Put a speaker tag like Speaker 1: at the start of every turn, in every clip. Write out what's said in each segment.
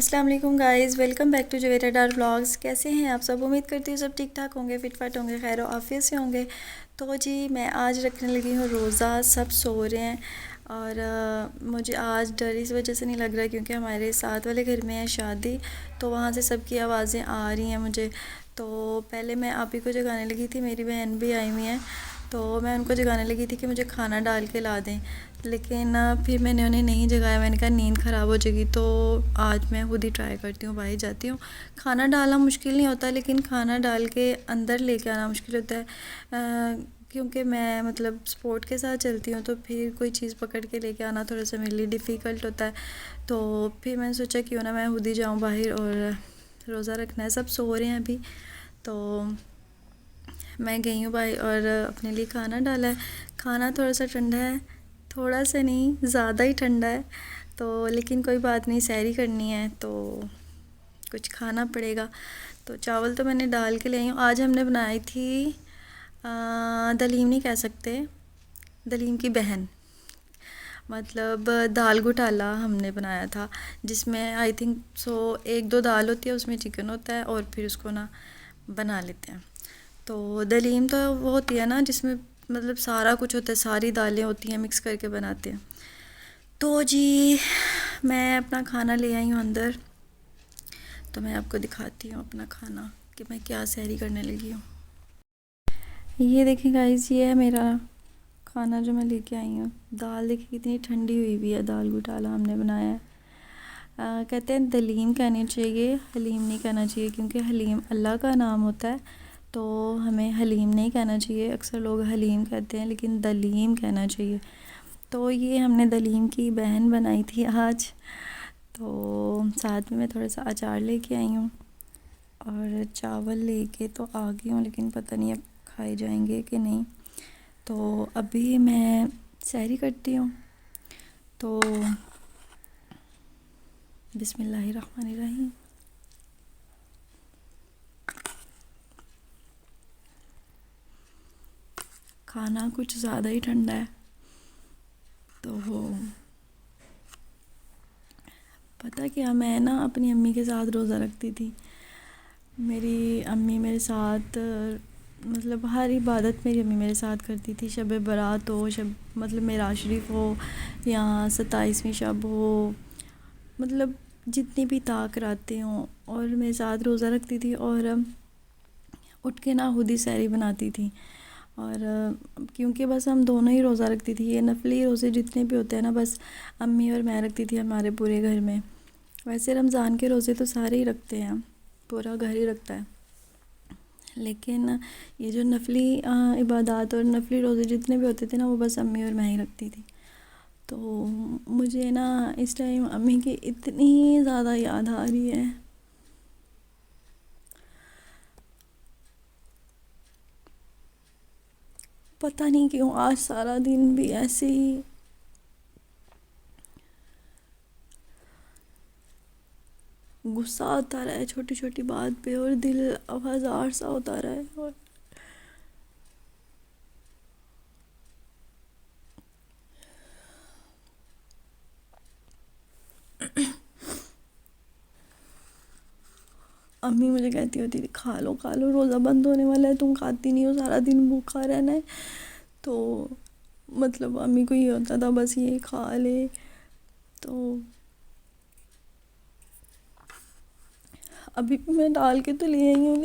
Speaker 1: अस्सलाम वालेकुम guys, welcome back to Juvera Dar vlogs. कैसे हैं आप सब? उम्मीद करती हूँ सब ठीक ठाक होंगे, फिट होंगे, खैर आफियत से होंगे। तो जी मैं आज रखने लगी हूँ रोज़ा। सब सो रहे हैं और मुझे आज डर इस वजह से नहीं लग रहा क्योंकि हमारे साथ वाले घर में है शादी, तो वहाँ से सबकी आवाज़ें आ रही हैं मुझे। तो पहले मैं आप ही को जगाने लगी थी, मेरी बहन भी आई हुई हैं, तो मैं उनको जगाने लगी थी कि मुझे खाना डाल के ला दें, लेकिन फिर मैंने उन्हें नहीं जगाया। मैंने कहा नींद ख़राब हो जाएगी, तो आज मैं खुद ही ट्राई करती हूँ, बाहर जाती हूँ। खाना डालना मुश्किल नहीं होता, लेकिन खाना डाल के अंदर लेके आना मुश्किल होता है, क्योंकि मैं मतलब स्पोर्ट के साथ चलती हूँ, तो फिर कोई चीज़ पकड़ के लेके आना थोड़ा सा मेरे लिए डिफ़िकल्ट होता है। तो फिर मैंने सोचा क्यों ना मैं खुद ही जाऊँ बाहर, और रोज़ा रखना है। सब सो रहे हैं अभी, तो मैं गई हूँ भाई और अपने लिए खाना डाला है। खाना थोड़ा सा ठंडा है, थोड़ा सा नहीं ज़्यादा ही ठंडा है, तो लेकिन कोई बात नहीं, सैरी करनी है तो कुछ खाना पड़ेगा। तो चावल तो मैंने डाल के ले आई हूँ। आज हमने बनाई थी दलीम नहीं कह सकते, दलीम की बहन, मतलब दाल घोटाला हमने बनाया था, जिसमें आई थिंक एक दो दाल होती है, उसमें चिकन होता है और फिर उसको ना बना लेते हैं। तो दलीम तो वो होती है ना जिसमें मतलब सारा कुछ होता है, सारी दालें होती हैं, मिक्स करके बनाते हैं। तो जी मैं अपना खाना ले आई हूँ अंदर, तो मैं आपको दिखाती हूँ अपना खाना कि मैं क्या सहरी करने लगी हूँ। ये देखिए गाइस, ये है मेरा खाना जो मैं लेके आई हूँ। दाल देखिए कितनी ठंडी हुई हुई है, दाल घोटाला हमने बनाया है। कहते हैं दलीम कहनी चाहिए, हलीम नहीं कहना चाहिए, क्योंकि हलीम अल्लाह का नाम होता है, तो हमें हलीम नहीं कहना चाहिए। अक्सर लोग हलीम कहते हैं, लेकिन दलीम कहना चाहिए। तो ये हमने दलीम की बहन बनाई थी आज, तो साथ में मैं थोड़ा सा अचार लेके आई हूँ और चावल लेके तो आ गई हूँ, लेकिन पता नहीं अब खाए जाएंगे कि नहीं। तो अभी मैं सहरी करती हूँ। तो बिस्मिल्लाहिर्रहमानिर्रहीम। खाना कुछ ज़्यादा ही ठंडा है, तो वो पता क्या, मैं ना अपनी अम्मी के साथ रोज़ा रखती थी। मेरी अम्मी मेरे साथ मतलब हर इबादत मेरी अम्मी मेरे साथ करती थी। शब बारात हो, शब मतलब मेराज शरीफ हो, या 27वीं शब हो, मतलब जितनी भी ताक रातें हों, और मेरे साथ रोज़ा रखती थी और उठ के ना खुद ही सहरी बनाती थी। और क्योंकि बस हम दोनों ही रोज़ा रखती थी, ये नफली रोज़े जितने भी होते हैं ना, बस अम्मी और मैं रखती थी हमारे पूरे घर में। वैसे रमज़ान के रोज़े तो सारे ही रखते हैं, पूरा घर ही रखता है, लेकिन ये जो नफली इबादत और नफली रोज़े जितने भी होते थे ना, वो बस अम्मी और मैं ही रखती थी। तो मुझे ना इस टाइम अम्मी की इतनी ज़्यादा याद आ रही है। पता नहीं क्यों आज सारा दिन भी ऐसे ही गुस्सा आता रहा है छोटी छोटी बात पे, और दिल आवाज़ार सा होता रहा है। और अम्मी मुझे कहती होती थी खा लो, रोज़ा बंद होने वाला है, तुम खाती नहीं हो, सारा दिन भूखा रहना है। तो मतलब अम्मी को ये होता था बस ये खा ले। तो अभी भी मैं डाल के तो ले आई हूँ,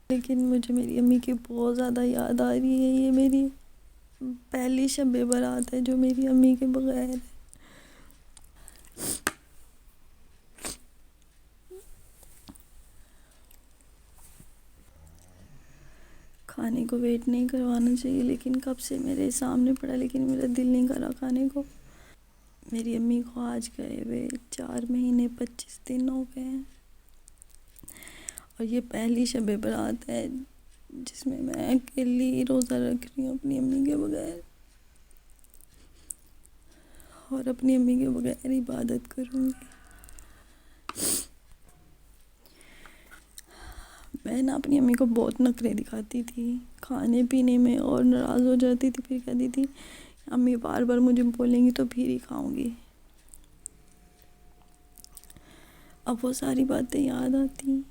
Speaker 1: लेकिन मुझे मेरी अम्मी की बहुत ज़्यादा याद आ रही है। ये मेरी पहली शब बारात है जो मेरी अम्मी के बगैर है। खाने को वेट नहीं करवाना चाहिए, लेकिन कब से मेरे सामने पड़ा, लेकिन मेरा दिल नहीं करा खाने को। मेरी अम्मी को आज गए हुए 4 महीने 25 दिन हो गए हैं, और ये पहली शब बारात है जिसमें मैं अकेली रोज़ा रख रही हूँ अपनी अम्मी के बगैर, और अपनी अम्मी के बगैर इबादत करूँगी। मैं ना अपनी अम्मी को बहुत नखरे दिखाती थी खाने पीने में, और नाराज़ हो जाती थी, फिर कहती थी अम्मी बार बार मुझे बोलेंगी तो फिर ही खाऊंगी। अब वो सारी बातें याद आती,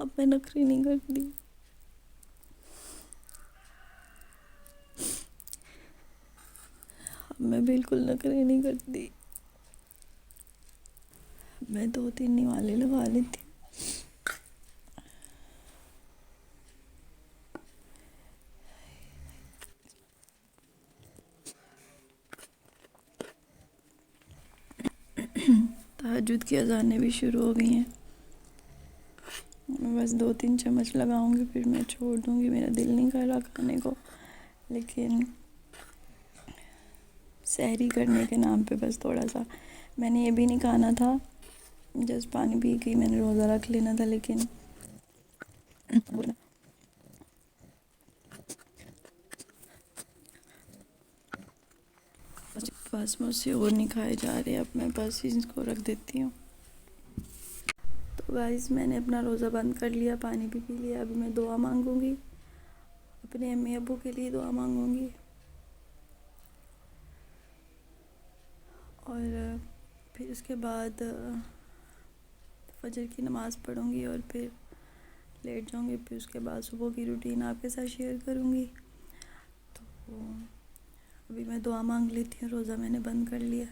Speaker 1: अब मैं नखरे नहीं करती। अब मैं बिल्कुल नखरे नहीं करती। मैं 2-3 निवाले लगा लेती। तहज्जुद की अज़ानें भी शुरू हो गई हैं। मैं बस 2-3 चम्मच लगाऊंगी, फिर मैं छोड़ दूंगी। मेरा दिल नहीं कर रहा खाने को, लेकिन सहरी करने के नाम पे बस थोड़ा सा। मैंने ये भी नहीं खाना था, जस्ट पानी पी के मैंने रोज़ा रख लेना था, लेकिन बस मुझसे और नहीं खाए जा रहे। अब मैं बस इसको रख देती हूँ। तो गाइस, मैंने अपना रोज़ा बंद कर लिया, पानी भी पी लिया। अभी मैं दुआ मांगूंगी, अपने अम्मी अब्बू के लिए दुआ मांगूंगी, और फिर उसके बाद फजर की नमाज़ पढ़ूंगी और फिर लेट जाऊंगी। फिर उसके बाद सुबह की रूटीन आपके साथ शेयर करूंगी। तो अभी मैं दुआ मांग लेती हूँ, रोज़ा मैंने बंद कर लिया।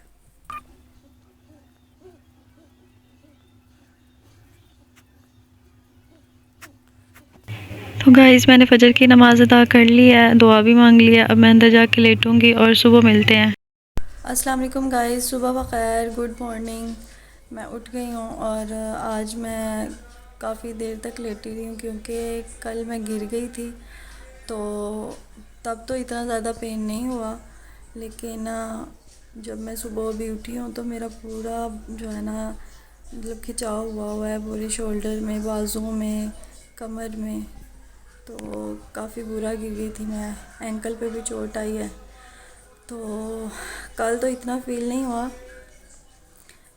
Speaker 1: तो गाइस, मैंने फजर की नमाज़ अदा कर ली है, दुआ भी मांग लिया। अब मैं अंदर जाके लेटूंगी और सुबह मिलते हैं। अस्सलाम वालेकुम गाइस, सुबह बख़ैर, गुड मॉर्निंग। मैं उठ गई हूँ और आज मैं काफ़ी देर तक लेटी रही हूँ, क्योंकि कल मैं गिर गई थी। तो तब तो इतना ज़्यादा पेन नहीं हुआ, लेकिन जब मैं सुबह भी उठी हूँ तो मेरा पूरा जो है ना, मतलब खिंचाव हुआ है पूरे शोल्डर में, बाजुओं में, कमर में। तो काफ़ी बुरा गिर गई थी मैं। एंकल पे भी चोट आई है। तो कल तो इतना फ़ील नहीं हुआ,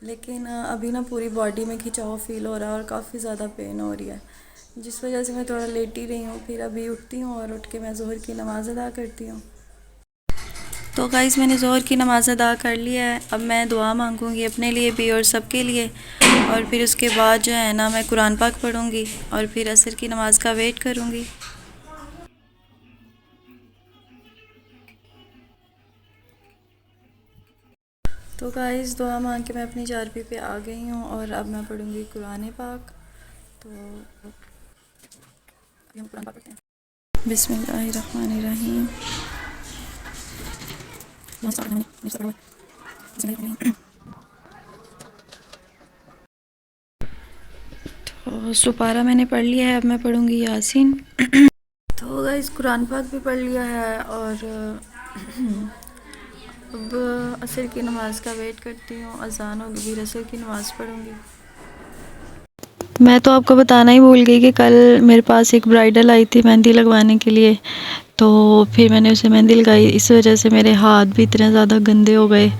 Speaker 1: लेकिन अभी ना पूरी बॉडी में खिंचाव फ़ील हो रहा है और काफ़ी ज़्यादा पेन हो रही है, जिस वजह से मैं थोड़ा लेटी रही हूँ। फिर अभी उठती हूँ और उठ के मैं ज़ोहर की नमाज़ अदा करती हूँ। तो गाइस, मैंने ज़ोहर की नमाज़ अदा कर लिया है। अब मैं दुआ मांगूंगी अपने लिए भी और सबके लिए, और फिर उसके बाद जो है ना, मैं कुरान पाक पढ़ूंगी और फिर असर की नमाज़ का वेट करूंगी। तो गाइस, दुआ मांग के मैं अपनी चारपाई पे आ गई हूँ और अब मैं पढ़ूंगी कुरान पाक। तो हम कुरान पाक पढ़ते हैं। बिस्मिल्लाहिर्रहमानिर्रहीम। तो सुपारा मैंने पढ़ लिया है, अब मैं पढ़ूंगी यासीन। तो गाइस, कुरान पाक भी पढ़ लिया है और अब असर की नमाज़ का वेट करती हूँ। अज़ान होगी, फिर असर की नमाज़ पढ़ूंगी। मैं तो आपको बताना ही भूल गई कि कल मेरे पास एक ब्राइडल आई थी मेहंदी लगवाने के लिए। तो फिर मैंने उसे मेहंदी लगाई, इस वजह से मेरे हाथ भी इतने ज़्यादा गंदे हो गए।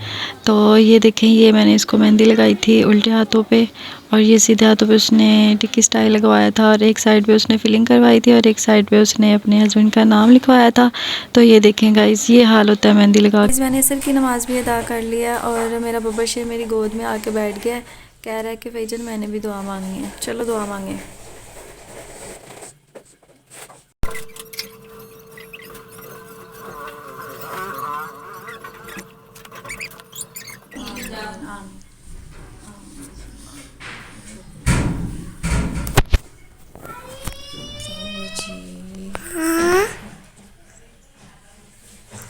Speaker 1: तो ये देखें, ये मैंने इसको मेहंदी लगाई थी उल्टे हाथों पे, और ये सीधे हाथों पे उसने टिक्की स्टाइल लगवाया था, और एक साइड पे उसने फिलिंग करवाई थी और एक साइड पे उसने अपने हस्बैंड का नाम लिखवाया था। तो ये देखें गाइस, ये हाल होता है मेहंदी लगा। मैंने असर की नमाज़ भी अदा कर लिया और मेरा बब्बर शेर मेरी गोद में आके बैठ गया, कह रहा है कि फैजन मैंने भी दुआ मांगनी है, चलो दुआ मांगे।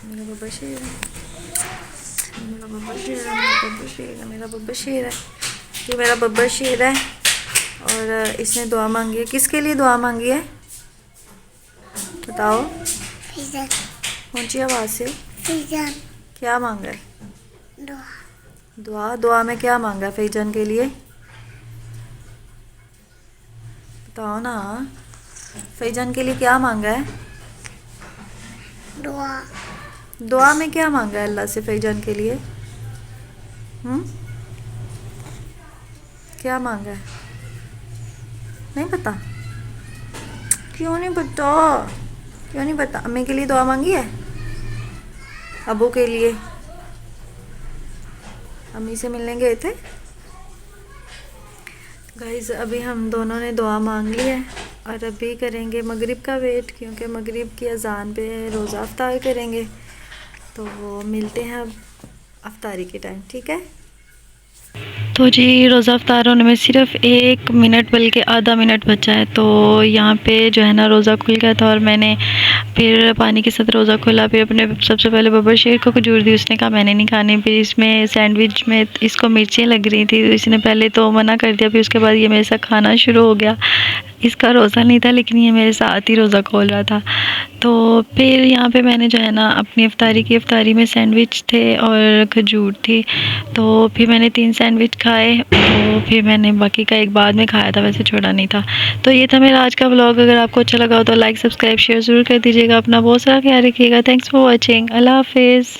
Speaker 1: मेरा बब्बर शेर है, मेरा बब्बर शेर है, मेरा बब्बर शेर है, मेरा बब्बर शेर है, ये मेरा बब्बर शेर है। और इसने दुआ मांगी है। किसके लिए दुआ मांगी है बताओ, ऊंची आवाज़ से। क्या मांगा है? दुआ। दुआ में क्या मांगा है फैजन के लिए, बताओ ना। फैजन के लिए क्या मांगा है? दुआ। दुआ में क्या मांगा है अल्लाह से फैजन के लिए? क्या मांगा है? नहीं पता। क्यों नहीं पता, क्यों नहीं पता? अम्मी के लिए दुआ मांगी है, अबू के लिए? अम्मी से मिलने गए थे गाइस। अभी हम दोनों ने दुआ मांग ली है और अभी करेंगे मगरिब का वेट, क्योंकि मगरिब की अजान पे रोज़ा अफ्तार करेंगे। तो वो मिलते हैं अब अफ्तारी के टाइम, ठीक है? तो जी रोज़ा अफ्तार होने में सिर्फ 1 मिनट बल्कि आधा मिनट बचा है। तो यहाँ पे जो है ना रोज़ा खुल गया था और मैंने फिर पानी के साथ रोज़ा खोला। फिर अपने सबसे पहले बब्बर शेर को खजूर दी, उसने कहा मैंने नहीं खानी। फिर इसमें सैंडविच में इसको मिर्चें लग रही थी, तो इसने पहले तो मना कर दिया। फिर उसके बाद ये मेरे साथ खाना शुरू हो गया। इसका रोज़ा नहीं था लेकिन ये मेरे साथ ही रोज़ा खोल रहा था। तो फिर यहाँ पे मैंने जो है ना अपनी अफ्तारी की, अफ्तारी में सैंडविच थे और खजूर थी। तो फिर मैंने 3 सैंडविच खाए। तो फिर मैंने बाकी का एक बाद में खाया था, वैसे छोड़ा नहीं था। तो ये था मेरा आज का व्लॉग। अगर आपको अच्छा लगा हो तो लाइक, सब्सक्राइब, शेयर ज़रूर कर दीजिएगा। अपना बहुत सारा ख्याल रखिएगा। Thanks for watching. अल्लाह हाफिज़।